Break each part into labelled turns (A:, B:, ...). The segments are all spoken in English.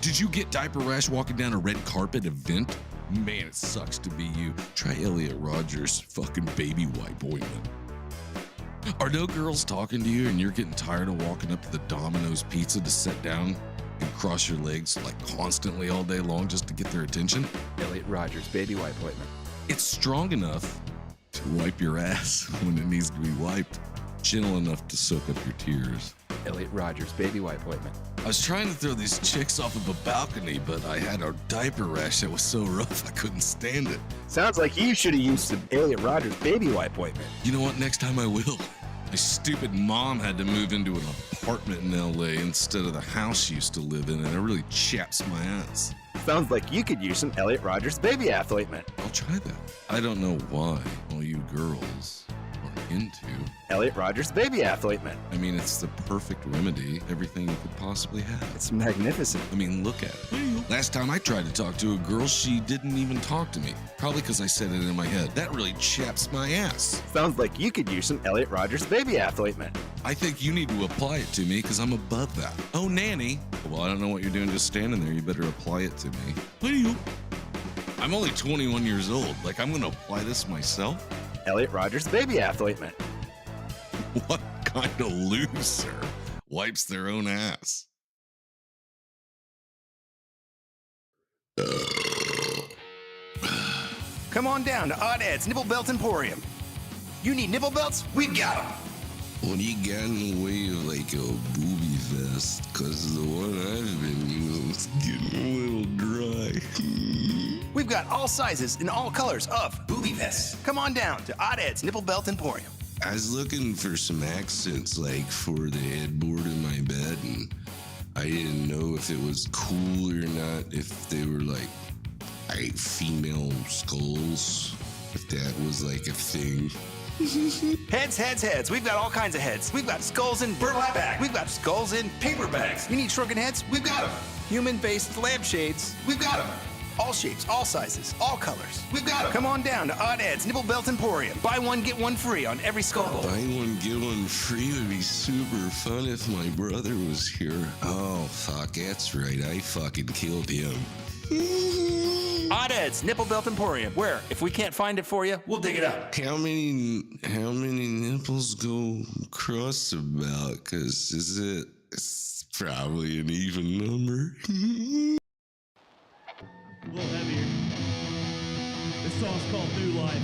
A: Did you get diaper rash walking down a red carpet event? Man, it sucks to be you. Try Elliot Rogers' fucking baby wipe ointment. Are no girls talking to you and you're getting tired of walking up to the Domino's pizza to sit down and cross your legs like constantly all day long just to get their attention?
B: Elliot Rogers baby wipe ointment.
A: It's strong enough to wipe your ass when it needs to be wiped, gentle enough to soak up your tears.
B: Elliot Rogers baby wipe ointment.
A: I was trying to throw these chicks off of a balcony, but I had a diaper rash that was so rough I couldn't stand it.
B: Sounds like you should have used some Elliot Rogers baby wipe ointment.
A: You know what? Next time I will. My stupid mom had to move into an apartment in LA instead of the house she used to live in, and it really chaps my ass.
B: Sounds like you could use some Elliot Rogers baby ass ointment.
A: I'll try that. I don't know why all you girls are into
B: Elliot Rogers baby ass ointment.
A: I mean, it's the perfect remedy, everything you could possibly have.
B: It's magnificent.
A: I mean, look at it. Last time I tried to talk to a girl, she didn't even talk to me. Probably because I said it in my head. That really chaps my ass.
B: Sounds like you could use some Elliot Rogers baby ass ointment.
A: I think you need to apply it to me because I'm above that. Oh, nanny. Well, I don't know what you're doing just standing there. You better apply it to me. What are you? I'm only 21 years old. Like, I'm going to apply this myself?
B: Elliot Rogers baby ass ointment.
A: What kind of loser wipes their own ass?
B: Come on down to Odd Ed's Nipple Belt Emporium. You need nipple belts? We've got them.
A: What do you got in the way of like a booby vest? Cause the one I've been using is getting a little dry.
B: We've got all sizes and all colors of booby vests. Come on down to Odd Ed's Nipple Belt Emporium.
A: I was looking for some accents like for the headboard in my bed, and I didn't know if it was cool or not, if they were like female skulls, if that was like a thing.
B: Heads. We've got all kinds of heads. We've got skulls in burlap bags. We've got skulls in paper bags. You need shrunken heads? We've got them. Human-based lampshades? We've got them. All shapes, all sizes, all colors. We've got them. Come on down to Odd Ed's Nipple Belt Emporium. Buy one, get one free on every skull.
A: Buy one, get one free would be super fun if my brother was here. Oh, fuck, that's right. I fucking killed him.
B: Odd Ed's Nipple Belt Emporium, where if we can't find it for you, we'll dig it up.
A: How many nipples go across about? Cause it's probably an even number.
C: A little heavier. This song's called New Life.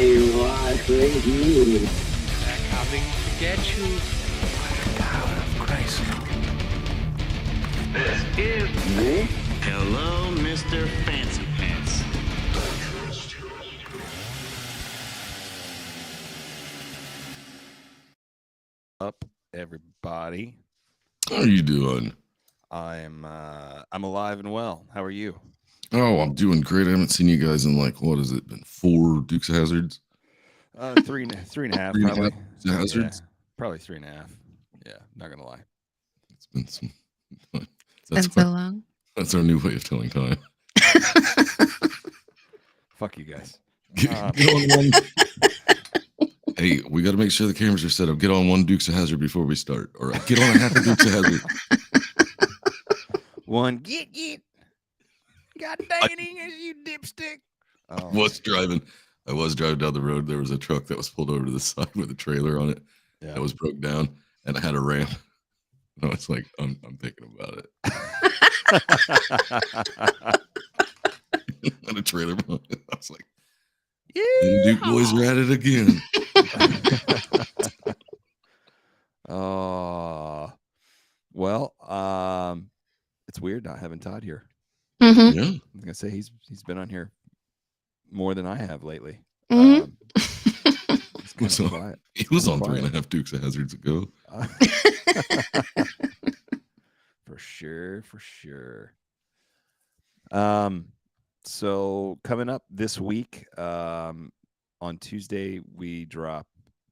D: you are crazy.
E: They're coming to get you.
B: God of Christ.
E: This is
F: Hello, Mr. Fancy Pants.
G: Up, everybody.
A: How are you doing?
G: I'm alive and well. How are you?
A: Oh, I'm doing great. I haven't seen you guys in like, what has it been? 4 Dukes of Hazzards?
G: Three and a half,
A: 3.5
G: probably.
A: Dukes of Hazzards?
G: Yeah, probably 3.5. Yeah, not gonna lie.
A: It's been some.
H: Been so long.
A: That's our new way of telling time.
G: Fuck you guys.
A: Get on one. Hey, we got to make sure the cameras are set up. Get on 1 Dukes of Hazzard before we start. Or get on a half a Dukes of Hazzard.
G: One, get. God dang it, English, you dipstick.
A: I was driving down the road. There was a truck that was pulled over to the side with a trailer on it that was broke down, and I had a ramp. And I was like, I'm thinking about it. And a trailer. I was like, yeah, Duke boys are at it again.
G: Oh, well, it's weird not having Todd here.
H: Mm-hmm.
A: Yeah.
G: I was gonna say he's been on here more than I have lately.
H: Mm-hmm.
G: It's kind of quiet.
A: He was on
G: Quiet.
A: 3.5 Dukes of Hazzards ago.
G: For sure. So coming up this week, on Tuesday, we drop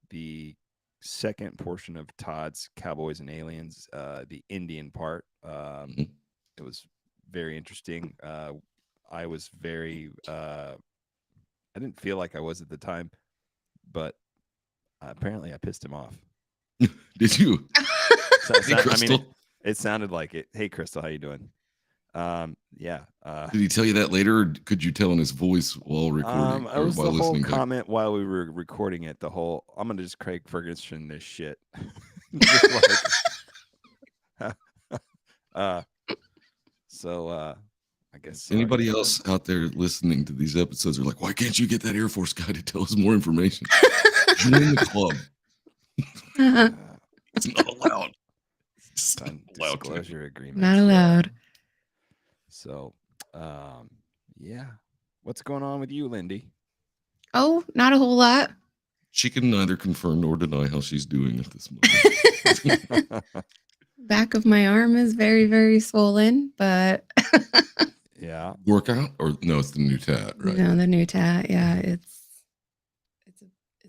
G: the second portion of Todd's Cowboys and Aliens, the Indian part. It was very interesting. I was very, I didn't feel like I was at the time, but apparently I pissed him off.
A: Did you?
G: Hey,
A: Crystal.
G: It sounded like it. Hey, Crystal, how you doing? Yeah.
A: Did he tell you that later, or could you tell in his voice while recording?
G: It was
A: or
G: the
A: while
G: whole
A: listening back?
G: comment while we were recording it. The whole, I'm gonna just Craig Ferguson this shit. Just like, so I guess
A: Anybody else out there listening to these episodes are like, why can't you get that Air Force guy to tell us more information? Join the club. It's not allowed. It's not allowed to.
G: disclosure agreement.
H: Not allowed.
G: So, yeah. What's going on with you, Lindy?
H: Oh, not a whole lot.
A: She can neither confirm nor deny how she's doing at this moment.
H: Back of my arm is very, very swollen, but
G: Yeah.
A: Workout? Or no, it's the new tat, right?
H: no, the new tat. Yeah, it's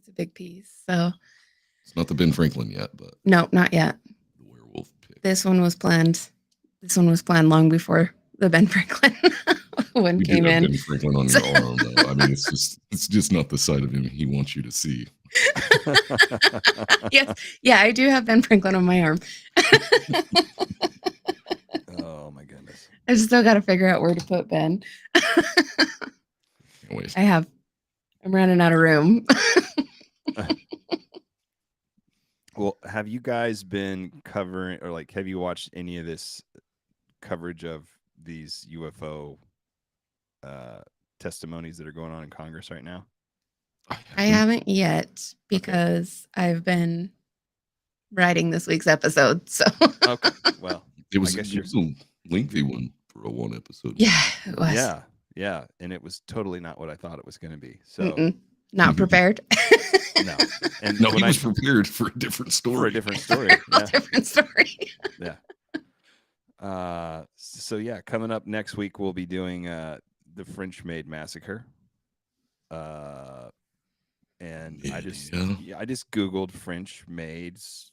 H: a big piece. So
A: It's not the Ben Franklin yet, but
H: no, not yet.
A: the werewolf pig.
H: This one was planned. This one was planned long before the Ben Franklin one
A: We
H: came
A: do have
H: in.
A: Ben Franklin on your arm, though. I mean, it's just not the side of him he wants you to see.
H: Yes, yeah, I do have Ben Franklin on my arm.
G: Oh my goodness.
H: I still got to figure out where to put Ben.
A: Can't wait.
H: I'm running out of room.
G: Well, have you guys been covering, or like, have you watched any of this coverage of these UFO testimonies that are going on in Congress right now?
H: I haven't yet because I've been writing this week's episode. So
G: Okay. Well,
A: It was,
G: I guess
A: it was a lengthy one for a 1 episode.
H: yeah, it was.
G: yeah. And it was totally not what I thought it was going to be. So,
H: Mm-mm, not prepared.
G: no. And
A: No,
G: when
A: he
G: I
A: was prepared for a different story.
G: for a different story.
H: Whole
G: Yeah.
H: different story.
G: Yeah. So yeah, coming up next week we'll be doing the French Maid Massacre. And I just Googled French maids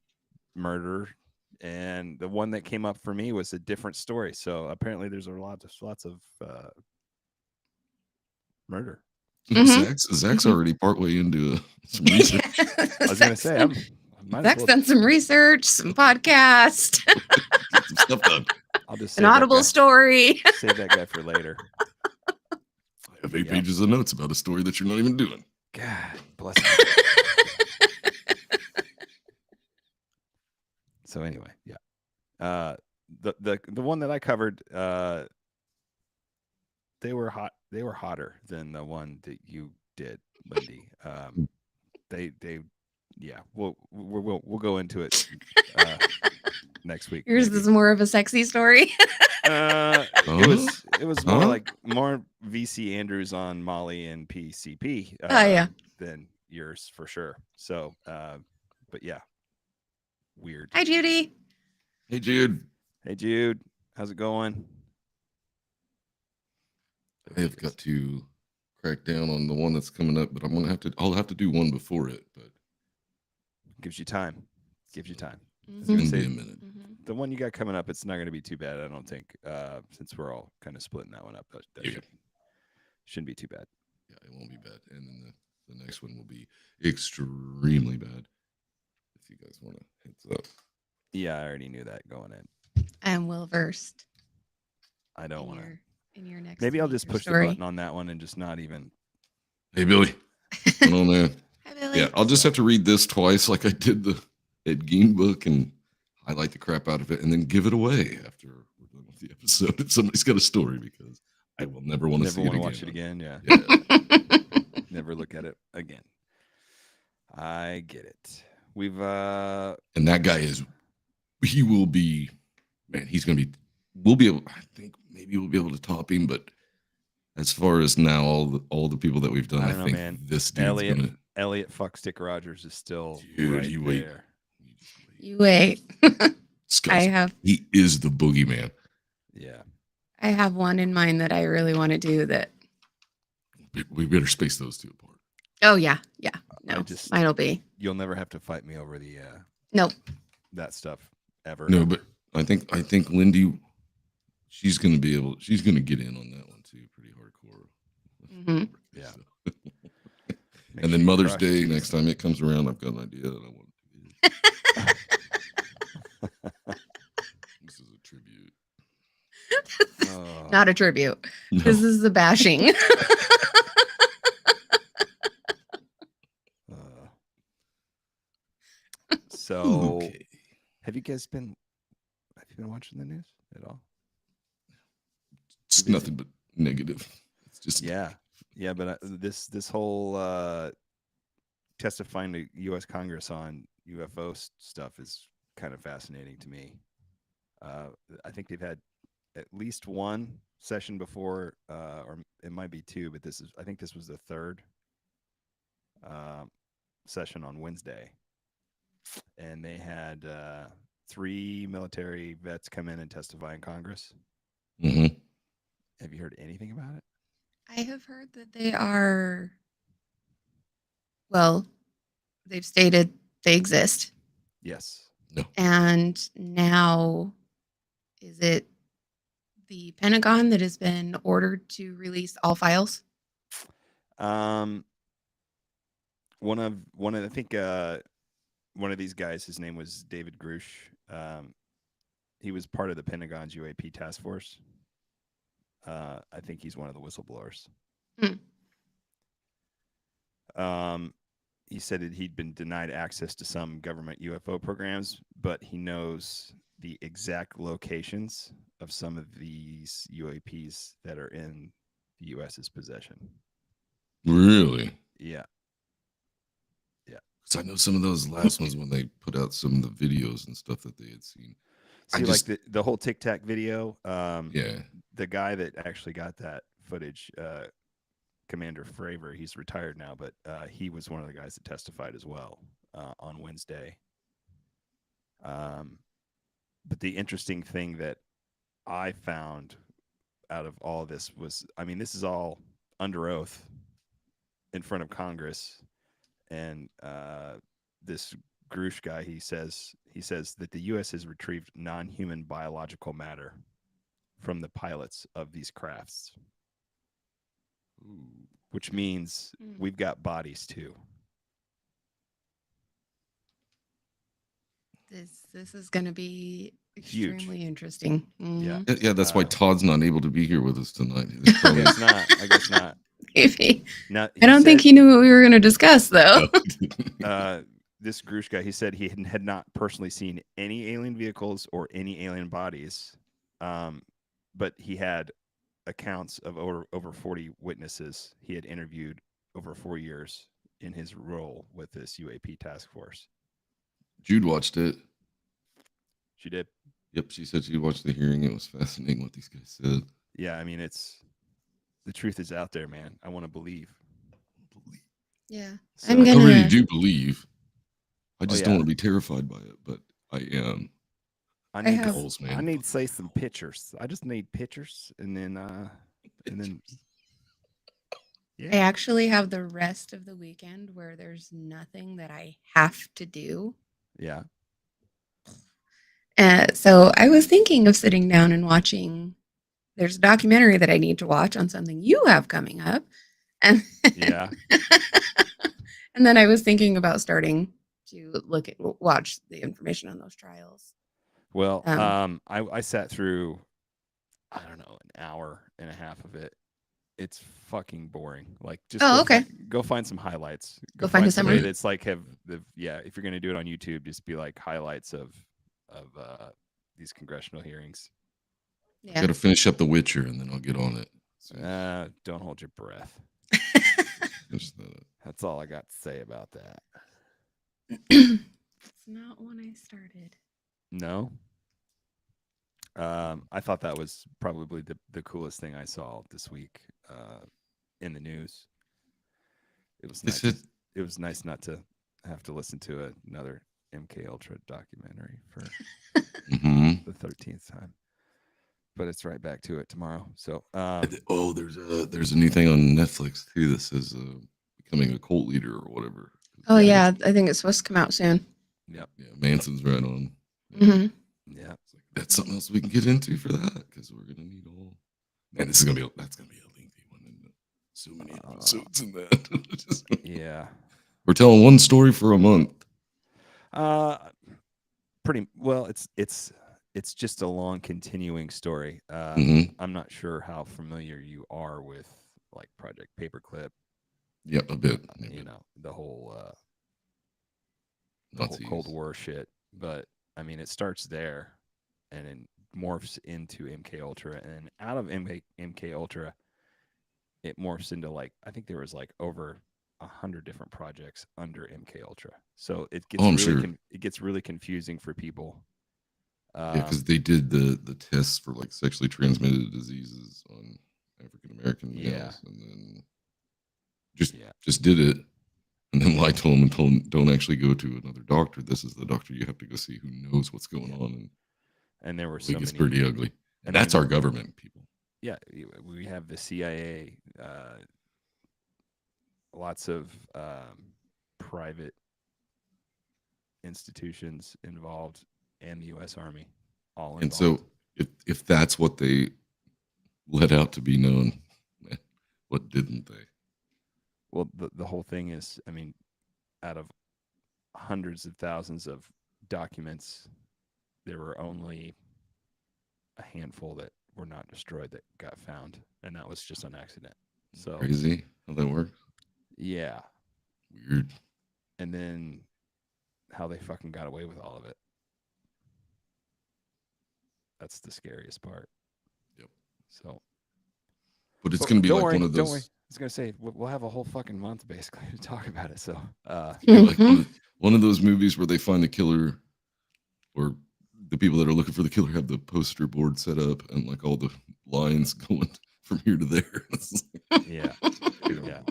G: murder, and the one that came up for me was a different story. So apparently there's lots of murder.
A: Zach's already partway into some research.
G: I was gonna say I might as
H: Zach's
G: well-
H: done some research, some podcast,
A: Get some stuff done.
G: I'll just
H: an
G: save that
H: audible
G: guy-
H: story.
G: Save that guy for later.
A: I have 8 pages of notes about a story that you're not even doing.
G: God bless him. So anyway, yeah. The one that I covered, they were hot. They were hotter than the one that you did. Lindy. They yeah. We'll go into it next week.
H: Yours
G: maybe.
H: is more of a sexy story.
G: It was more
A: Huh?
G: like more VC Andrews on Molly and PCP
H: Yeah.
G: than yours for sure. So, but yeah, weird.
H: Hi, Judy.
A: Hey, Jude.
G: Hey Jude, how's it going?
A: I have got to crack down on the one that's coming up, but I'll have to do one before it, but
G: Gives you time. Gives you time.
A: it's gonna
H: Mhm.
A: be a minute.
G: The one you got coming up, it's not going to be too bad, I don't think. Since we're all kind of splitting that one up, that
A: Yeah.
G: shouldn't be too bad.
A: Yeah, it won't be bad. And then the next one will be extremely bad. If you guys want to heads up.
G: Yeah, I already knew that going in.
H: I'm well versed
G: I don't want to.
H: in your next.
G: Maybe I'll just
H: major
G: push
H: story.
G: the button on that one and just not even.
A: Hey, Billy. What's going on, man?
H: Hi, Billy.
A: Yeah, I'll just have to read this twice like I did the Ed Gein book and highlight the crap out of it and then give it away after we're done with the episode. If somebody's got a story, because I will never want to see it again.
G: Watch it again. Yeah.
A: Yeah.
G: Never look at it again. I get it. We've
A: And that guy he will be, man, he's going to be, we'll be able, I think maybe we'll be able to top him, but as far as now, all the people that we've done,
G: I
A: I
G: don't know,
A: think
G: man.
A: this dude's going to,
G: Elliot Fuckstick Rogers is still
A: Dude,
G: right
A: you wait.
G: there.
H: You wait.
A: This guy's-
H: I
A: he is the boogeyman.
G: Yeah.
H: have one in mind that I really want to do. That.
A: We better space those two apart.
H: Oh yeah. No,
G: I just-
H: mine'll be.
G: You'll never have to fight me over the
H: Nope.
G: that stuff ever.
A: No, but I think Lindy, she's gonna get in on that one too, pretty hardcore.
H: Mhm.
G: Yeah.
A: So-
G: Make
A: and
G: sure
A: then
G: you
A: Mother's
G: crush
A: Day,
G: these.
A: next time it comes around, I've got an idea that I want to do. This is a tribute.
G: Oh,
H: Not a tribute.
A: No.
H: This is the bashing.
G: so
A: Okay.
G: have you been watching the news at all?
A: It's
G: busy.
A: nothing but negative. It's just
G: Yeah. Yeah, but this whole testifying to U.S. Congress on UFO stuff is kind of fascinating to me. I think they've had at least one session before, or it might be two, but I think this was the third session on Wednesday, and they had 3 military vets come in and testify in Congress.
A: Mhm.
G: Have you heard anything about it?
H: I have heard that they are. Well, they've stated they exist,
G: Yes.
H: and now is it the Pentagon that has been ordered to release all files?
G: One of I think one of these guys, his name was David Grush. He was part of the Pentagon's UAP task force. I think he's one of the whistleblowers. He said that he'd been denied access to some government UFO programs, but he knows the exact locations of some of these UAPs that are in the U.S.'s possession.
A: Really?
G: Yeah.
A: Because I know some of those last ones when they put out some of the videos and stuff that they had seen.
G: See, like the whole Tic Tac video.
A: Yeah.
G: The guy that actually got that footage, Commander Fravor, he's retired now, but he was one of the guys that testified as well on Wednesday. But the interesting thing that I found out of all of this was, I mean, this is all under oath in front of Congress, and this Grush guy, he says that the U.S. has retrieved non-human biological matter from the pilots of these crafts, which means we've got bodies too.
H: This is going to be
G: Huge.
H: extremely interesting.
G: Yeah.
A: Yeah, that's why Todd's not able to be here with us tonight.
G: I guess not. I guess not.
H: Maybe.
G: Now,
H: I don't think he knew what we were going to discuss, though.
G: This Grush guy, he said he had not personally seen any alien vehicles or any alien bodies, but he had accounts of over 40 witnesses he had interviewed over 4 years in his role with this UAP task force.
A: Jude watched it.
G: She did.
A: Yep, she said she watched the hearing. It was fascinating what these guys said.
G: Yeah, I mean, it's the truth is out there, man. I want to believe.
H: Yeah.
G: So-
H: I'm
A: I
H: gonna
A: already do believe. I just
G: yeah.
A: don't want to be terrified by it, but I am.
G: I need
H: have-
A: Goals, man.
G: I need to say some pictures. I just need pictures, and then yeah.
H: I actually have the rest of the weekend where there's nothing that I have to do.
G: Yeah.
H: So I was thinking of sitting down and watching. There's a documentary that I need to watch on something you have coming up, and
G: Yeah.
H: and then I was thinking about starting to watch the information on those trials.
G: Well, I sat through, I don't know, an hour and a half of it. It's fucking boring. Like, just
H: okay.
G: Go find some highlights.
H: Go find a
G: somebody
H: summary.
G: that's like if you're gonna do it on YouTube, just be like highlights of these congressional hearings.
H: Yeah.
A: Got to finish up The Witcher and then I'll get on it.
G: Don't hold your breath.
A: Finish that up.
G: That's all I got to say about that.
H: It's not one I started.
G: No. I thought that was probably the coolest thing I saw this week in the news. It was nice. It was nice not to have to listen to another MK Ultra documentary for the 13th time. But it's right back to it tomorrow. So
A: there's a new thing on Netflix too that says becoming a cult leader or whatever.
H: Oh yeah, I think it's supposed to come out soon.
G: Yep.
A: Yeah, Manson's right on.
H: Mm-hmm.
G: Yeah.
A: That's something else we can get into for that because we're gonna need all. Man, that's gonna be a lengthy one. And so many episodes in that.
G: Yeah.
A: We're telling one story for a month.
G: Pretty well. It's just a long continuing story. I'm not sure how familiar you are with like Project Paperclip.
A: Yep, a bit.
G: You know, the whole
A: Nazis.
G: Cold War shit. But I mean, it starts there and then morphs into MK Ultra, and out of MK Ultra, it morphs into like, I think there was like over 100 different projects under MK Ultra. So it gets it gets really confusing for people.
A: Yeah, because they did the tests for like sexually transmitted diseases on African American males, and then just did it, and then lied to them and told them don't actually go to another doctor. This is the doctor you have to go see who knows what's going on.
G: And there were
A: so it's pretty ugly, and that's our government, people.
G: Yeah, we have the CIA, lots of private institutions involved, and the U.S. Army all involved.
A: And so if that's what they let out to be known, what didn't they?
G: Well, the whole thing is, I mean, out of hundreds of thousands of documents, there were only a handful that were not destroyed that got found, and that was just on accident. So
A: crazy how that works.
G: Yeah.
A: Weird.
G: And then how they fucking got away with all of it. That's the scariest part.
A: Yep.
G: So,
A: but it's going to be like one of those.
G: Don't worry. I was going to say, we'll have a whole fucking month basically to talk about it. So,
A: like one of those movies where they find the killer, or the people that are looking for the killer have the poster board set up and like all the lines going from here to there.
G: Yeah. Yeah.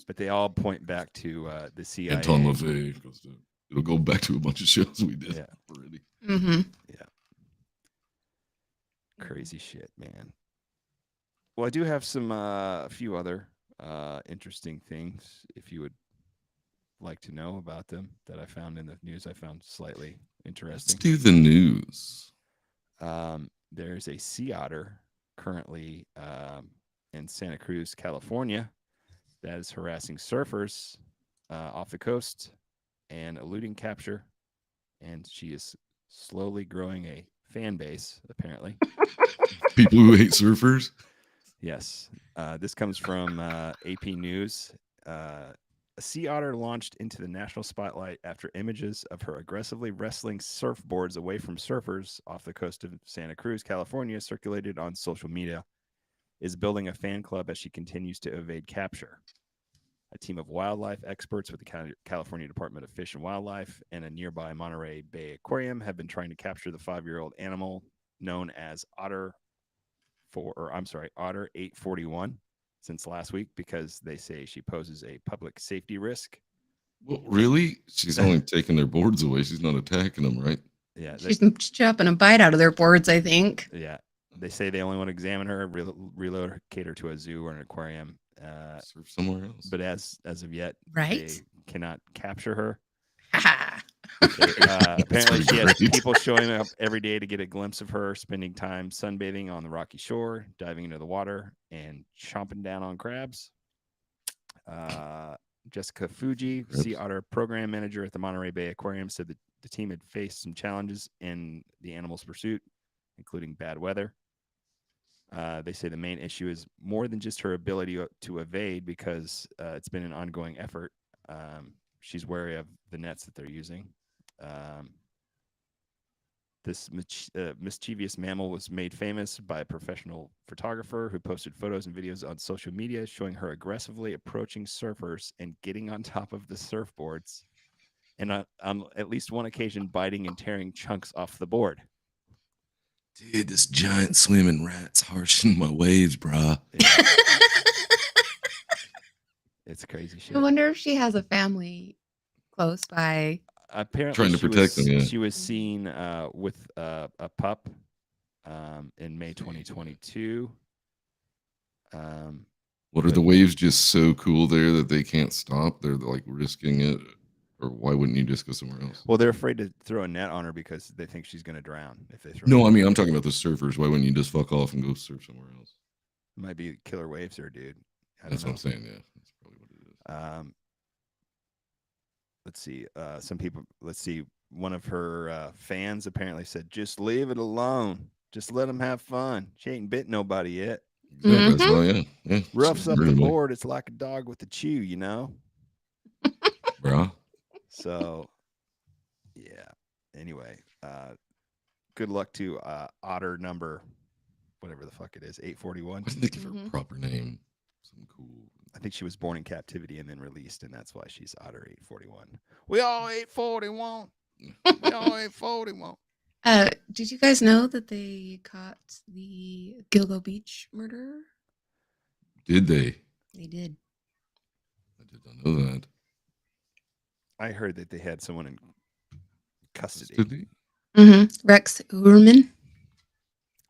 G: But they all point back to the CIA.
A: Anton LaVey goes to. It'll go back to a bunch of shows we did already.
H: Mm-hmm.
G: Yeah. Crazy shit, man. Well, I do have some a few other interesting things if you would like to know about them that I found in the news. I found slightly interesting.
A: Let's do the news.
G: There's a sea otter currently in Santa Cruz, California, that is harassing surfers off the coast and eluding capture. And she is slowly growing a fan base, apparently.
A: People who hate surfers?
G: Yes. This comes from AP News. A sea otter launched into the national spotlight after images of her aggressively wrestling surfboards away from surfers off the coast of Santa Cruz, California, circulated on social media, is building a fan club as she continues to evade capture. A team of wildlife experts with the California Department of Fish and Wildlife and a nearby Monterey Bay Aquarium have been trying to capture the 5-year-old animal known as Otter 841 since last week because they say she poses a public safety risk.
A: Well, really? She's only taking their boards away. She's not attacking them, right?
G: Yeah,
H: She's chopping a bite out of their boards, I think.
G: yeah. They say they only want to examine her, relocate her to a zoo or an aquarium.
A: Surf somewhere else.
G: But as of yet,
H: Right?
G: they cannot capture her.
H: Ha
G: Apparently, she has
A: great.
G: people showing up every day to get a glimpse of her, spending time sunbathing on the rocky shore, diving into the water, and chomping down on crabs. Jessica Fuji, sea otter program manager at the Monterey Bay Aquarium, said that the team had faced some challenges in the animal's pursuit, including bad weather. They say the main issue is more than just her ability to evade because it's been an ongoing effort. She's wary of the nets that they're using. This mischievous mammal was made famous by a professional photographer who posted photos and videos on social media showing her aggressively approaching surfers and getting on top of the surfboards, and on at least one occasion biting and tearing chunks off the board.
A: Dude, this giant swimming rat's harshing my waves, brah.
G: Yeah. It's crazy shit.
H: I wonder if she has a family close by.
G: Apparently,
A: Trying to protect them, yeah.
G: She was seen with a pup in May 2022.
A: What are the waves just so cool there that they can't stop? They're like risking it. Or why wouldn't you just go somewhere else?
G: Well, they're afraid to throw a net on her because they think she's going to drown if they throw.
A: No, I mean, I'm talking about the surfers. Why wouldn't you just fuck off and go surf somewhere else?
G: It might be killer waves there, dude.
A: That's what I'm saying. Yeah, that's probably what it is.
G: Let's see. Some people. Let's see. One of her fans apparently said, "Just leave it alone. Just let them have fun. She ain't bit nobody yet.
A: Exactly. So, yeah.
G: Roughs up the board. It's like a dog with a chew, you know."
A: Bro.
G: So, yeah. Anyway, good luck to Otter number, whatever the fuck it is, 841.
A: I think of her proper name. Something cool.
G: I think she was born in captivity and then released, and that's why she's Otter 841. We all 841. We all 841.
H: Did you guys know that they caught the Gilgo Beach murderer?
A: Did they?
H: They did.
A: I did not know that.
G: I heard that they had someone in custody.
A: Did
H: Mm-hmm. Rex Uhrman.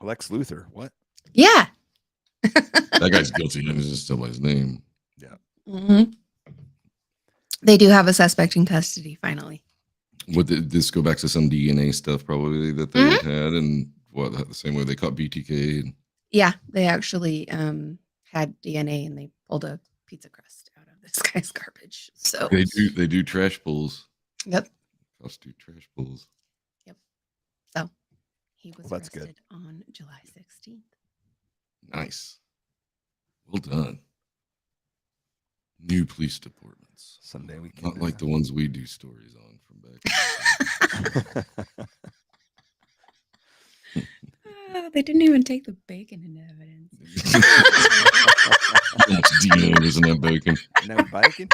G: Lex Luthor. What?
H: Yeah.
A: that guy's guilty. And just tell by his name.
G: Yeah.
H: Mm-hmm. They do have a suspect in custody finally.
A: Did this go back to some DNA stuff probably that they had, and the same way they caught BTK? And...
H: Yeah, they actually had DNA and they pulled a pizza crust out of this guy's garbage. So
A: they do trash pulls.
H: Yep.
A: Cops do trash pulls.
H: Yep. So he was
G: Well, that's
H: arrested
G: good.
H: on July 16th.
A: Nice. Well done. New police departments.
G: Someday we can.
A: Not like the ones we do stories on from back.
H: They didn't even take the bacon into evidence.
A: How much DNA was in that bacon?
G: No bacon?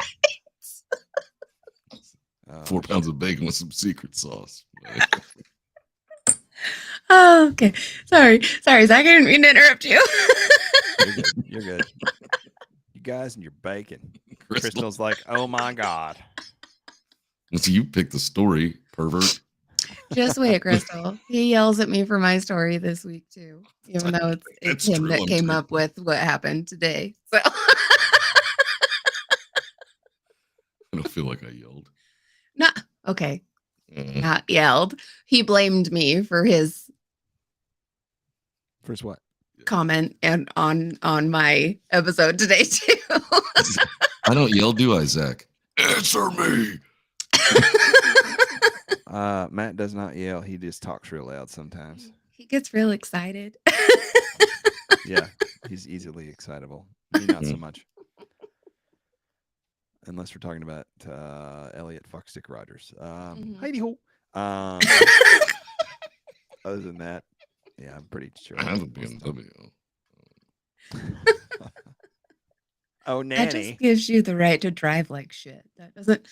A: 4 pounds of bacon with some secret sauce.
H: Oh, okay. Sorry, Zach. I didn't mean to interrupt you.
G: You're good. You guys and your bacon. Crystal's like, oh my God.
A: So you picked the story, pervert.
H: Just wait, Crystal. He yells at me for my story this week too, even though it's him that came up with what happened today. So
A: I don't feel like I yelled.
H: no, okay, not yelled. He blamed me for his
G: First what?
H: comment and on my episode today too.
A: I don't yell, do I, Zach? Answer me.
G: Matt does not yell. He just talks real loud sometimes.
H: He gets real excited.
G: Yeah, he's easily excitable. Me, not so much. Unless we're talking about Elliot Fuckstick Rogers. Heidi ho. Other than that, yeah, I'm pretty sure.
A: I have a BMW.
G: Oh,
H: That just
G: nanny.
H: gives you the right to drive like shit. That doesn't.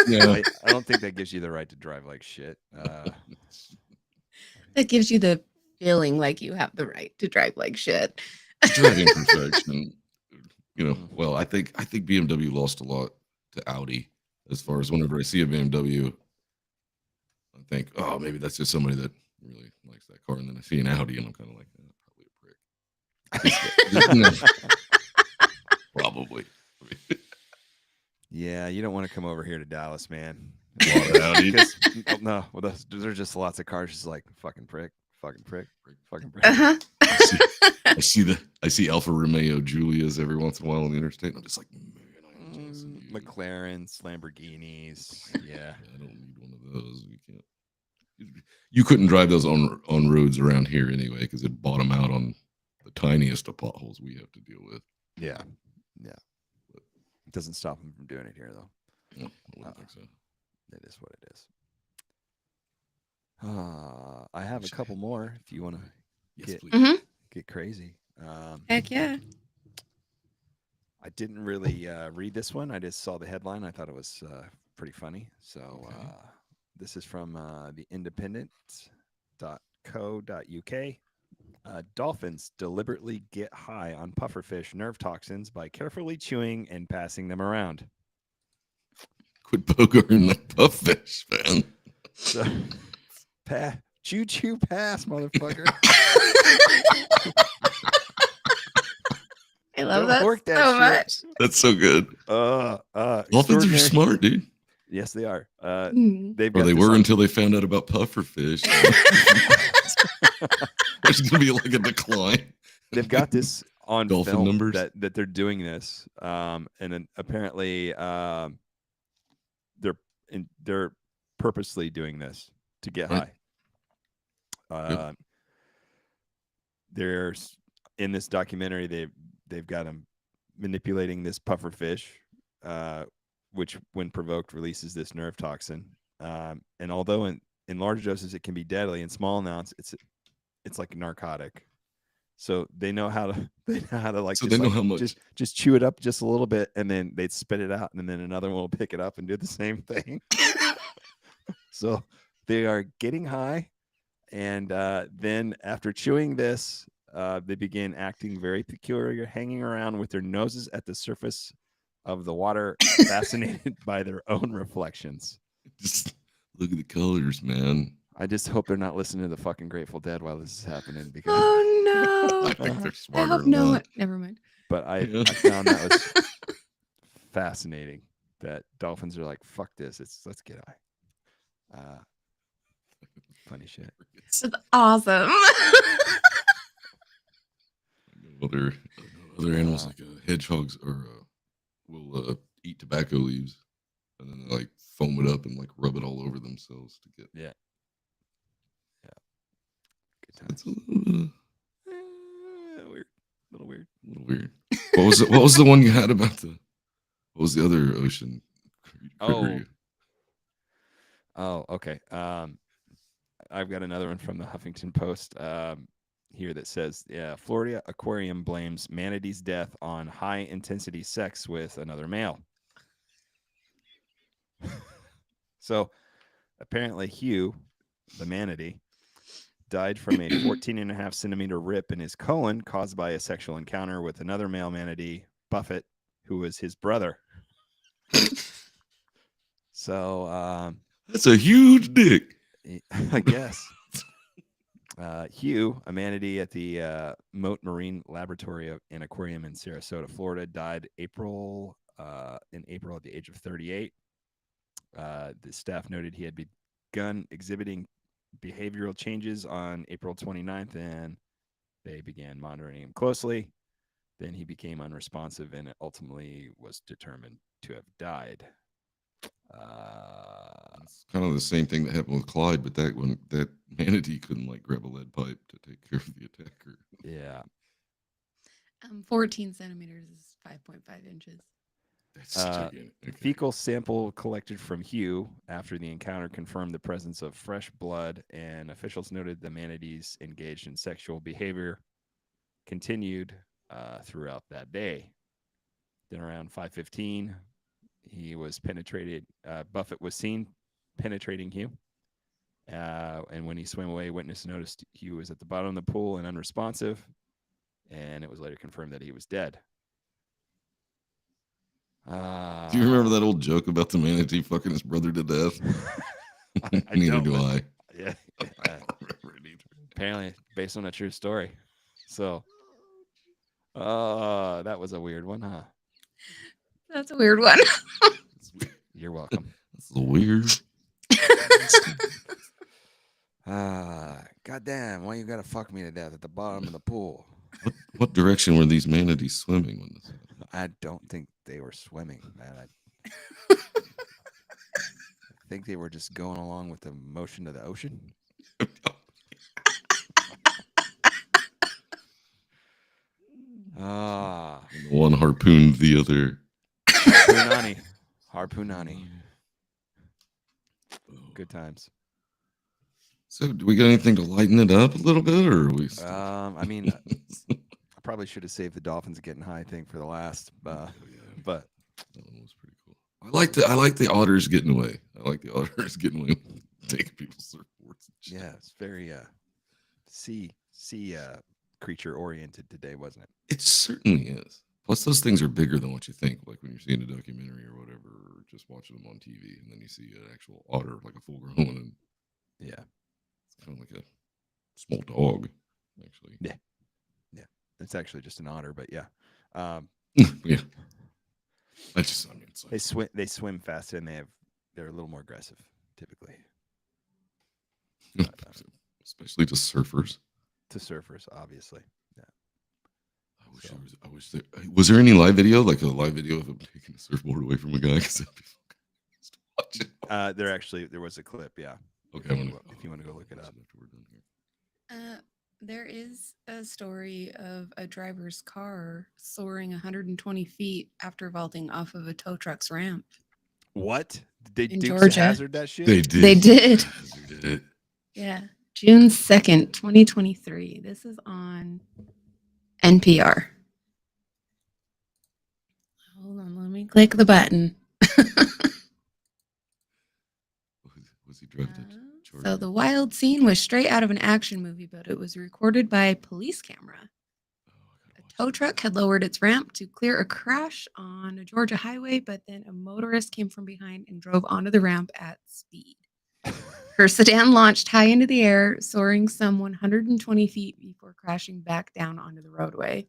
A: Yeah.
G: I don't think that gives you the right to drive like shit.
H: That gives you the feeling like you have the right to drive like shit.
A: Driving perfection. Well, I think BMW lost a lot to Audi as far as whenever I see a BMW, I think, oh, maybe that's just somebody that really likes that car. And then I see an Audi and I'm kind of like, probably a prick. Probably.
G: Yeah, you don't want to come over here to Dallas, man.
A: A lot of Audi.
G: No, well, there's just lots of cars just like fucking prick, fucking prick, fucking prick.
H: Uh-huh.
A: I see Alfa Romeo Giulias every once in a while on the interstate. And I'm just like, man, I am jealous of you.
G: McLarens, Lamborghinis. Yeah.
A: I don't need one of those. You can't. You couldn't drive those on roads around here anyway because it bottom out on the tiniest of potholes we have to deal with.
G: Yeah. It doesn't stop them from doing it here, though.
A: No, I wouldn't think so.
G: It is what it is. I have a couple more if you want to
A: Yes, please.
G: get crazy.
H: Heck yeah.
G: I didn't really read this one. I just saw the headline. I thought it was pretty funny. So this is from the independent.co.uk. Dolphins deliberately get high on pufferfish nerve toxins by carefully chewing and passing them around.
A: Quit poking that puffish, man.
G: So, choo pass, motherfucker.
H: I love
G: Don't
H: that so much.
A: That's so good. Dolphins are smart, dude.
G: Yes, they are.
H: Mhm.
G: They've
A: Or
G: got
A: they
G: this
A: were
G: on-
A: until they found out about pufferfish. There's going to be like a decline.
G: They've got this on
A: Dolphin
G: film
A: numbers.
G: that they're doing this, and then apparently they're purposely doing this to get
A: Right.
G: high. There's in this documentary they've got them manipulating this puffer fish, which when provoked releases this nerve toxin. And although in large doses it can be deadly, in small amounts it's like a narcotic. So they know how to like,
A: So they know how much.
G: just chew it up just a little bit, and then they'd spit it out, and then another one will pick it up and do the same thing. So they are getting high, and then after chewing this, they begin acting very peculiar, hanging around with their noses at the surface of the water, fascinated by their own reflections.
A: Just look at the colors, man.
G: I just hope they're not listening to the fucking Grateful Dead while this is happening. Because
H: Oh no.
A: I think they're
H: I
A: smarter
H: hope
A: than
H: no
A: that.
H: one. Never mind.
G: But I
A: Yeah.
G: found that was fascinating. That dolphins are like, fuck this. Let's get high. Funny shit.
H: It's awesome.
A: Other animals like hedgehogs will eat tobacco leaves and then they like foam it up and like rub it all over themselves to get.
G: Yeah. Good times.
A: It's a little,
G: Weird. A little weird.
A: weird. What was the one you had about the? What was the other ocean? critter
G: Oh, okay. I've got another one from the Huffington Post here that says, Florida aquarium blames manatee's death on high intensity sex with another male. So apparently Hugh, the manatee, died from a 14.5-centimeter rip in his colon caused by a sexual encounter with another male manatee, Buffett, who was his brother. So
A: That's a huge dick.
G: I guess. Hugh, a manatee at the Moat Marine Laboratory and Aquarium in Sarasota, Florida, died in April at the age of 38. The staff noted he had begun exhibiting behavioral changes on April 29th, and they began monitoring him closely. Then he became unresponsive, and it ultimately was determined to have died.
A: It's kind of the same thing that happened with Clyde, but that manatee couldn't like grab a lead pipe to take care of the attacker.
G: Yeah.
H: 14 centimeters is 5.5 inches.
A: That's gigantic. Okay.
G: Fecal sample collected from Hugh after the encounter confirmed the presence of fresh blood, and officials noted the manatees engaged in sexual behavior continued throughout that day. Then around 5:15, he was penetrated. Buffett was seen penetrating Hugh. And when he swam away, witness noticed Hugh was at the bottom of the pool and unresponsive. And it was later confirmed that he was dead.
A: Do you remember that old joke about the manatee fucking his brother to death? Neither do I.
G: Yeah. Apparently, based on a true story. So, that was a weird one, huh?
H: That's a weird one.
G: You're welcome.
A: That's a little weird.
G: Goddamn, why you gotta fuck me to death at the bottom of the pool?
A: What direction were these manatees swimming when this happened?
G: I don't think they were swimming, man. I think they were just going along with the motion of the ocean.
A: One harpooned the other.
G: Harpoonani. Good times.
A: So, do we got anything to lighten it up a little bit, or are we?
G: I mean, I probably should have saved the dolphins getting high thing for the last, but
A: that one was pretty cool. I like the otters getting away. I like the otters getting away, taking people's surfboards.
G: Yeah, it's very sea creature oriented today, wasn't it?
A: It certainly is. Plus, those things are bigger than what you think. Like when you're seeing a documentary or whatever, or just watching them on TV, and then you see an actual otter, like a full-grown one, and
G: yeah,
A: it's kind of like a small dog, actually.
G: Yeah. It's actually just an otter, but yeah.
A: Yeah. It's like,
G: They swim faster and they're a little more aggressive typically.
A: especially to surfers.
G: To surfers, obviously. Yeah.
A: I wish there was there any live video, like a live video of him taking a surfboard away from a guy? Because that'd be fucking watch it.
G: There was a clip, yeah.
A: Okay,
G: if you want to go look it up.
H: There is a story of a driver's car soaring 120 feet after vaulting off of a tow truck's ramp.
G: What? Did they
H: In
G: Dukes
H: Georgia.
G: Hazard that shit?
A: They did.
H: They did.
A: They did.
H: Yeah. June 2nd, 2023. This is on NPR. Hold on, let me click the button.
A: Was he driving to Georgia?
H: So the wild scene was straight out of an action movie, but it was recorded by a police camera. A tow truck had lowered its ramp to clear a crash on a Georgia highway, but then a motorist came from behind and drove onto the ramp at speed. Her sedan launched high into the air, soaring some 120 feet before crashing back down onto the roadway.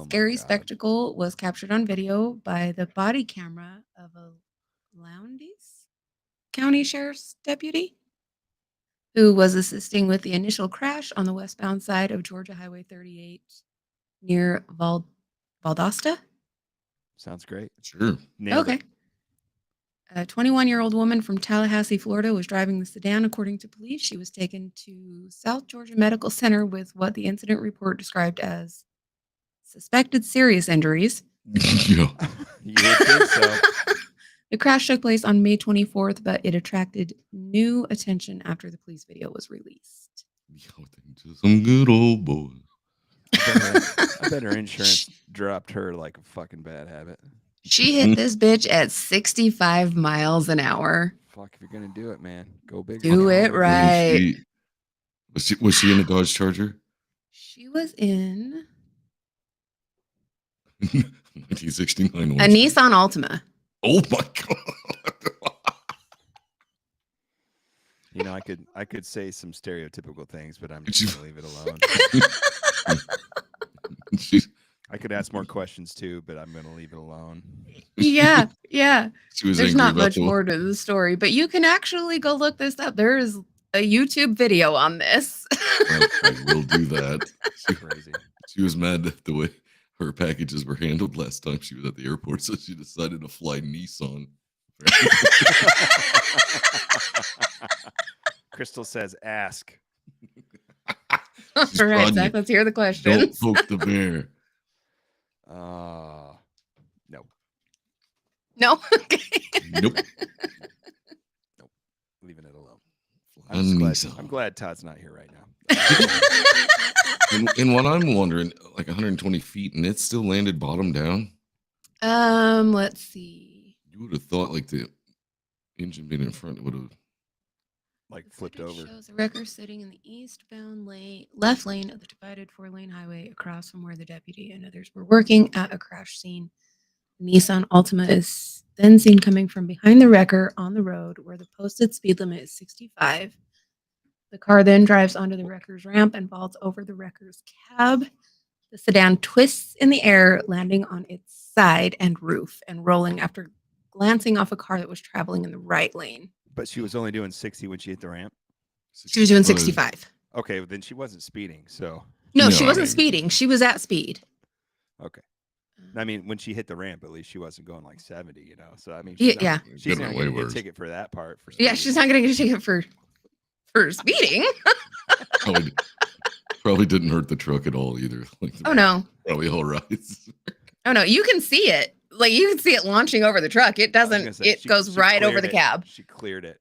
H: Scary spectacle was captured on video by the body camera of a Lowndes County Sheriff's deputy who was assisting with the initial crash on the westbound side of Georgia Highway 38 near Valdosta.
G: Sounds great.
A: Sure.
G: Nailed it.
H: A 21-year-old woman from Tallahassee, Florida, was driving the sedan. According to police, she was taken to South Georgia Medical Center with what the incident report described as suspected serious injuries.
A: Yeah.
G: You would think so.
H: The crash took place on May 24th, but it attracted new attention after the police video was released.
A: Some good old boys.
G: I bet her insurance dropped her like a fucking bad habit.
H: She hit this bitch at 65 miles an hour.
G: Fuck, if you're gonna do it, man, go big.
H: Do it right.
A: Was she in a Dodge Charger?
H: She was in
A: 1969.
H: a Nissan Altima.
A: Oh my god!
G: You know, I could say some stereotypical things, but I'm
A: Did
G: just
A: you-
G: gonna leave it alone.
A: She's-
G: I could ask more questions too, but I'm gonna leave it alone.
H: Yeah.
A: she was
H: There's
A: angry
H: not
A: about
H: much more to the story, but you can actually go look this up. There is a YouTube video on this.
A: I will do that.
G: Crazy.
A: She was mad at the way her packages were handled last time she was at the airport, so she decided to fly Nissan.
G: Crystal says, "Ask."
H: All
A: She's
H: right,
A: prodding
H: Zach,
A: you.
H: let's hear the
A: Don't
H: questions.
A: poke the bear.
G: No.
H: No? Okay.
A: Nope.
G: Leaving it alone.
A: Nissan.
G: I'm glad Todd's not here right now.
A: And what I'm wondering, like 120 feet, and it still landed bottom down.
H: Let's see.
A: You would have thought like the engine being in front would have.
G: Like
H: The
G: flipped
H: footage
G: over.
H: shows a wrecker sitting in the eastbound left lane of the divided 4-lane highway across from where the deputy and others were working at a crash scene. Nissan Altima is then seen coming from behind the wrecker on the road where the posted speed limit is 65. The car then drives onto the wrecker's ramp and falls over the wrecker's cab. The sedan twists in the air, landing on its side and roof and rolling after glancing off a car that was traveling in the right lane.
G: But she was only doing 60 when she hit the ramp.
H: She was doing 65.
G: Okay, well, then she wasn't speeding. So
H: No,
A: No,
H: she
A: I
H: wasn't
A: mean-
H: speeding. She was at speed.
G: okay. I mean, when she hit the ramp, at least she wasn't going like 70. You know. So I mean,
H: Yeah,
G: she's
H: yeah.
G: not, she's
A: Could've
G: not
A: been
G: going to
A: way
G: get a
A: worse.
G: ticket for that part. For
H: Yeah,
G: speeding.
H: she's not going to get a ticket for speeding.
A: Probably didn't hurt the truck at all either. Like,
H: Oh no.
A: Probably all right.
H: Oh no, you can see it. Like you can see it launching over the truck. It
G: I was gonna
H: doesn't.
G: say,
H: It
G: she-
H: goes
G: she
H: right over
G: cleared
H: the
G: it.
H: cab.
G: She cleared it.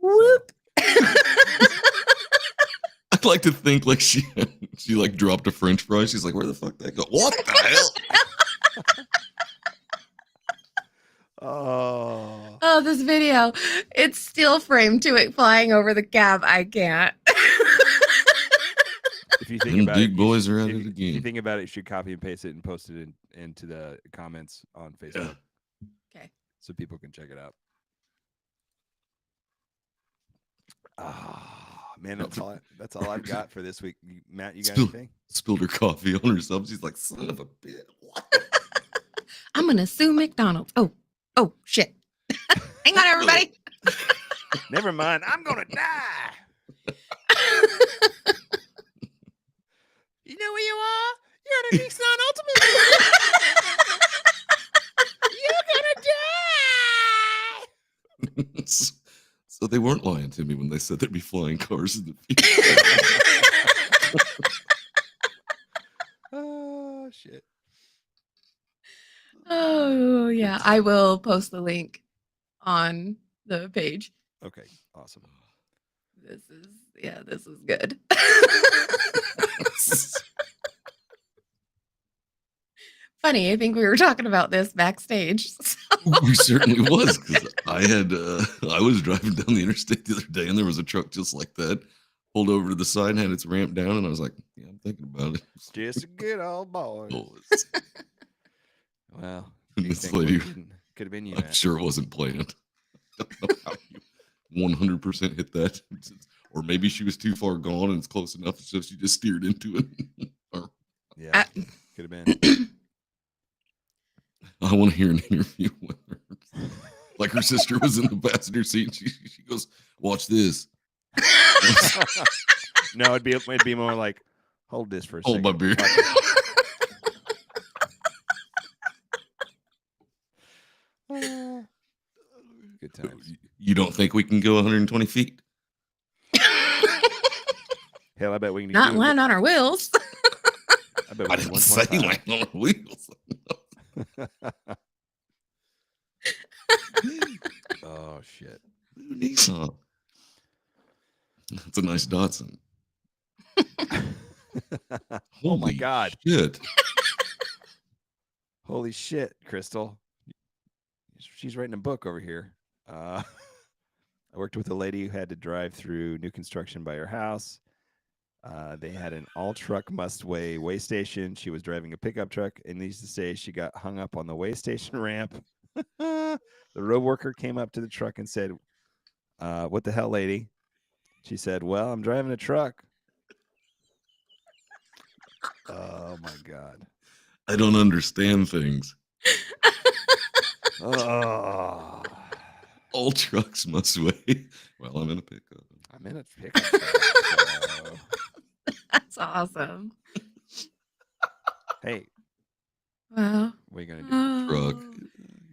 H: Whoop.
A: I'd like to think like she like dropped a French fry. She's like, where the fuck that go? What the hell?
G: Oh.
H: Oh, this video. It's still framed to it flying over the cab. I can't.
G: If you think
A: Them
G: about
A: Duke
G: it, you
A: boys
G: should-
A: are at
G: if
A: it
G: you- If you
A: again.
G: think about it, you should copy and paste it and post it into the comments on Facebook.
H: Okay.
G: So people can check it out. Ah, man, that's all I've got for this week. Matt, you got
A: Spill-
G: anything?
A: Spilled her coffee on herself. She's like, son of a bitch. What?
H: I'm gonna sue McDonald's. Oh shit. Hang on, everybody.
G: Never mind. I'm gonna die. You know where you are? You're at a Nissan Ultimate. You're gonna die.
A: So they weren't lying to me when they said there'd be flying cars in the future.
G: Oh shit.
H: Oh yeah, I will post the link on the page.
G: Okay, awesome.
H: This is good. Funny, I think we were talking about this backstage.
A: We certainly was, because I was driving down the interstate the other day and there was a truck just like that, pulled over to the side, had its ramp down, and I was like, yeah, I'm thinking about it.
G: Just a good old boy.
A: Boys.
G: Well,
A: And
G: you
A: this
G: think
A: lady,
G: could have been you.
A: I'm
G: Matt.
A: sure it wasn't planned. I don't know how you 100% hit that. Or maybe she was too far gone and it's close enough, so she just steered into it. Or
G: Yeah, could have been.
A: I want to hear an interview with her. Like her sister was in the passenger seat and she goes, watch this.
G: No, it'd be more like, hold this for a
A: Hold
G: second.
A: my beer.
G: Watch it. Good times.
A: You don't think we can go 120 feet?
G: Hell, I bet we can
H: Not
G: do it.
H: land on our wheels.
G: I bet we
A: I
G: can
A: didn't say
G: 125.
A: land on our wheels.
G: Oh shit.
A: New Nissan. That's a nice Datsun.
G: Oh my
A: Holy
G: god.
A: Shit.
G: Holy shit, Crystal. She's writing a book over here. I worked with a lady who had to drive through new construction by her house. They had an all-truck must-weigh weigh station. She was driving a pickup truck, and needs to say she got hung up on the weigh station ramp. The road worker came up to the truck and said, "What the hell, lady?" She said, "Well, I'm driving a truck." Oh my god.
A: I don't understand things.
G: Oh.
A: All trucks must weigh. Well, I'm in a pickup.
G: I'm in a pickup truck. So,
H: That's awesome.
G: hey,
H: Wow.
G: what are you gonna do?
A: Truck.
H: Oh,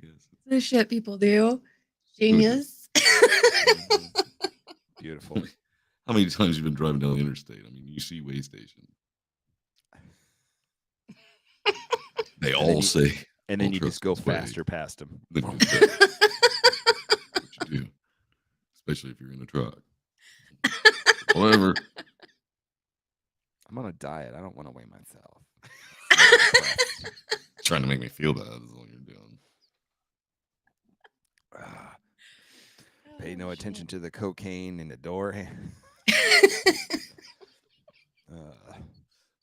A: Yes.
H: the shit people do. Genius.
G: Mhm. Beautiful.
A: How many times you been driving down the interstate? I mean, you see weigh station. They
G: then
A: all
G: you-
A: say.
G: And then
A: all
G: you
A: trucks
G: just go
A: must weigh.
G: faster past them.
A: Then you do. What you do, especially if you're in a truck. However,
G: I'm on a diet. I don't want to weigh myself.
A: Trying to make me feel bad is all you're doing.
G: Pay no attention to the cocaine in the door.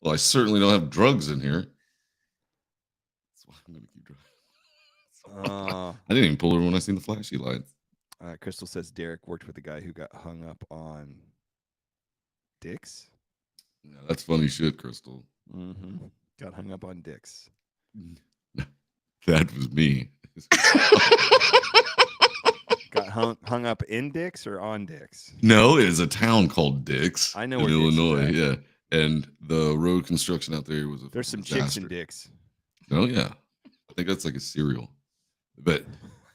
A: Well, I certainly don't have drugs in here. That's why I'm going to keep driving. I didn't even pull over when I seen the flashy lights.
G: Crystal says Derek worked with a guy who got hung up on dicks.
A: No, that's funny shit, Crystal.
G: Mm-hmm. Got hung up on dicks.
A: That was me.
G: Got hung up in dicks or on dicks?
A: No, it is a town called Dix.
G: I know
A: in
G: where Dix is
A: Illinois.
G: at.
A: Yeah, and the road construction out there was a
G: There's some
A: disaster.
G: chicks in dicks.
A: Oh yeah, I think that's like a cereal. But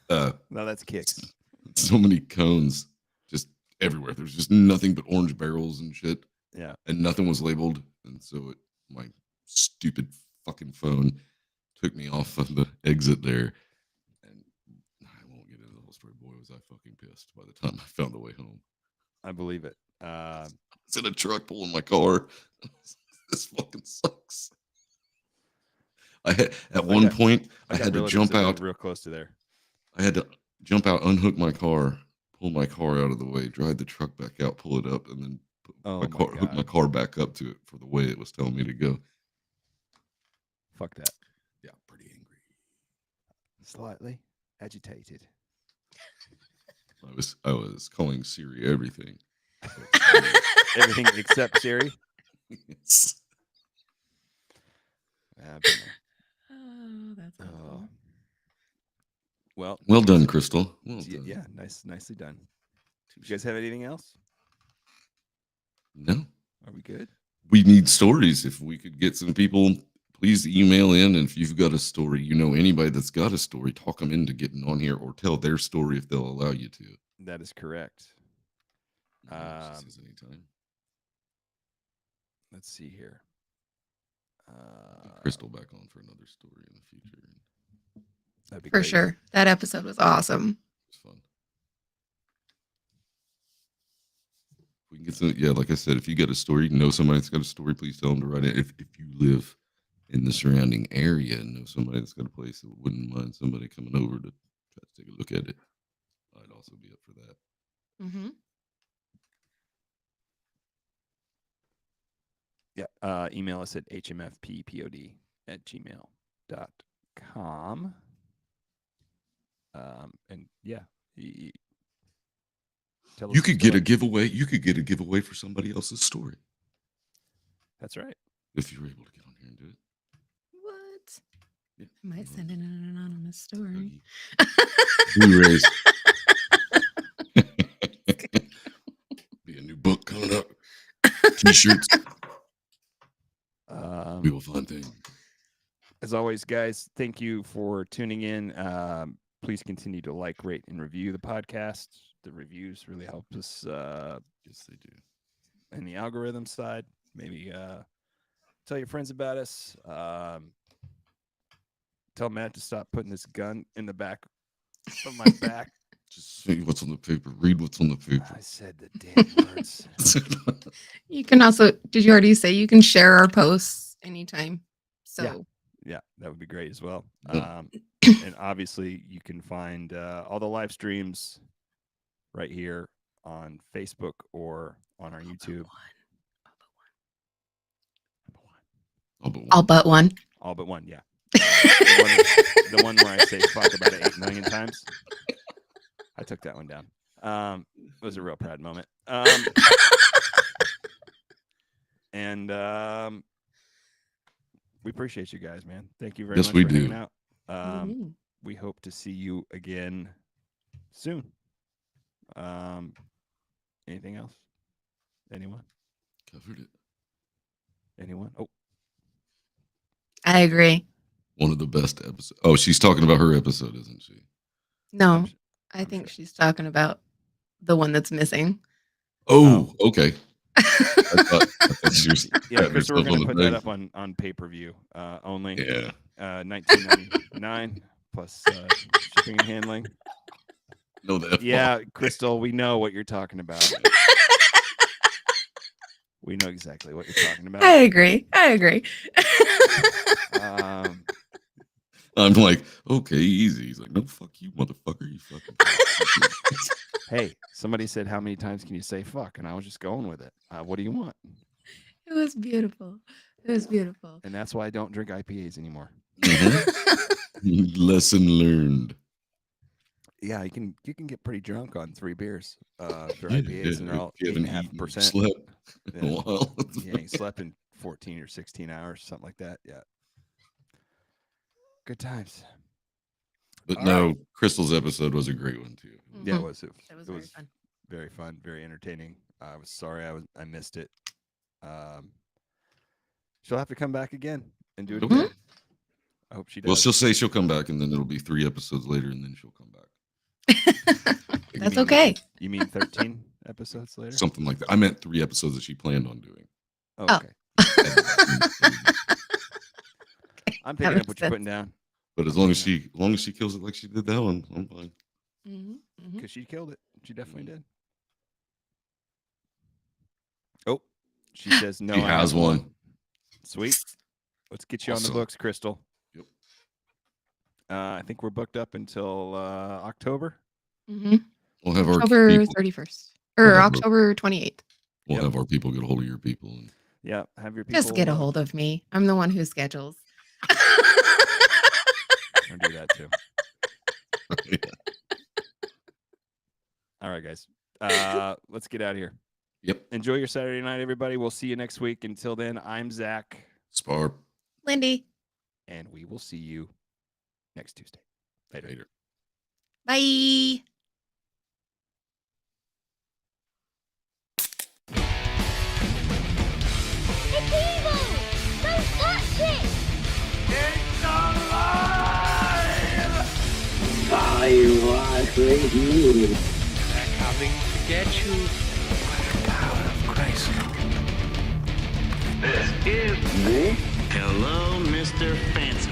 G: no, that's kicks.
A: So many cones just everywhere. There's just nothing but orange barrels and shit.
G: Yeah,
A: and nothing was labeled, and so my stupid fucking phone took me off of the exit there. And I won't get into the whole story. Boy, was I fucking pissed by the time I found the way home.
G: I believe it.
A: I was in a truck pulling my car. This fucking sucks. I had at one point I had to jump out
G: real close to there.
A: I had to jump out, unhook my car, pull my car out of the way, drive the truck back out, pull it up, and then hook my car back up to it for the way it was telling me to go.
G: Fuck that.
A: Yeah, pretty angry.
G: Slightly agitated.
A: I was calling Siri everything.
G: Everything except Siri.
A: Yes.
H: Oh, that's awesome.
A: Well done, Crystal. Well done.
G: Yeah, nicely done. You guys have anything else?
A: No.
G: Are we good?
A: We need stories. If we could get some people, please email in. And if you've got a story, anybody that's got a story, talk them into getting on here or tell their story if they'll allow you to.
G: That is correct.
A: Anytime.
G: Let's see here.
A: Crystal back on for another story in the future.
G: That'd be
H: For
G: great.
H: sure. That episode was awesome.
A: It was fun. We can get some, like I said, if you got a story, somebody that's got a story, please tell them to write it. If you live in the surrounding area and know somebody that's got a place that wouldn't mind somebody coming over to try to take a look at it, I'd also be up for that.
H: Mm-hmm.
G: Yeah. Email us at hmfppod@gmail.com. And yeah, tell us
A: You could get a giveaway. You could get a giveaway for somebody else's story.
G: That's right.
A: If you're able to get on here and do it.
H: What?
A: Yeah.
H: I might send in an anonymous story.
A: Blu-rays. Be a new book coming up. T-shirts. We will find things.
G: As always, guys, thank you for tuning in. Please continue to like, rate, and review the podcast. The reviews really help us.
A: Yes, they do.
G: In the algorithm side, maybe tell your friends about us. Tell Matt to stop putting this gun in the back of my back.
A: Just see what's on the paper. Read what's on the paper.
G: I said the damn words.
H: You can also, did you already say you can share our posts anytime? So
G: yeah, that would be great as well. And obviously you can find all the live streams right here on Facebook or on our YouTube.
H: All but one.
G: All but one, yeah. The one where I say fuck about it 8 million times. I took that one down. It was a real proud moment. And we appreciate you guys, man. Thank you very much
A: we
G: for
A: do.
G: hanging out. We hope to see you again soon. Anything else? Anyone?
A: Covered it.
G: Anyone? Oh,
H: I agree.
A: One of the best episodes. Oh, she's talking about her episode, isn't she?
H: No, I think she's talking about the one that's missing.
A: Oh, okay. I thought she was
G: yeah, Chris, we're going to put that up on pay-per-view only.
A: Yeah.
G: $19.99 plus shipping and handling.
A: No, that.
G: Yeah, Crystal, we know what you're talking about. We know exactly what you're talking about.
H: I agree.
A: I'm like, okay, easy. He's like, no, fuck you, motherfucker. You fucking.
G: Hey, somebody said, how many times can you say fuck? And I was just going with it. What do you want?
H: It was beautiful. It was beautiful.
G: And that's why I don't drink IPAs anymore.
A: Lesson learned.
G: Yeah, you can get pretty drunk on 3 beers for
A: Yeah,
G: IPAs, and they're all
A: if you haven't
G: 8.5%.
A: slept in a while.
G: Yeah, you slept in 14 or 16 hours, something like that. Yeah. Good times.
A: But
G: All
A: no,
G: right.
A: Crystal's episode was a great one too.
G: Yeah, it
H: Mhm.
G: was.
H: It was very fun.
G: Very fun, very entertaining. I was sorry I missed it. She'll have to come back again and do it
A: Okay.
G: again. I hope she does.
A: Well, she'll say she'll come back, and then it'll be 3 episodes later, and then she'll come back.
H: That's okay.
G: You mean 13 episodes later?
A: Something like that. I meant 3 episodes that she planned on doing.
G: Oh,
H: Oh.
G: okay. I'm
H: That
G: picking up
H: makes
G: what you're
H: sense.
G: putting down
A: But as long as she kills it like she did that one, I'm fine.
G: because she killed it. She definitely did. Oh, she says no.
A: She
G: I
A: has
G: have
A: one.
G: Sweet. Let's get you on
A: Awesome.
G: the books, Crystal.
A: Yep.
G: I think we're booked up until October.
A: We'll have
H: October
A: our people,
H: 31st or
A: Whatever.
H: October 28th.
A: we'll
G: Yep.
A: have our people get a hold of your people. And
G: Yeah, have your people
H: Just get a hold of me. I'm the one who schedules.
G: I'll do that too. All right, guys. Let's get out of here.
A: Yep.
G: Enjoy your Saturday night, everybody. We'll see you next week. Until then, I'm Zach,
A: Spar.
H: Lindy.
G: and we will see you next Tuesday. Later.
H: Bye.
I: It's evil! Don't touch it!
D: I was ready.
E: They're coming to get you.
F: This is
D: Eh?
F: Hello, Mr. Fancy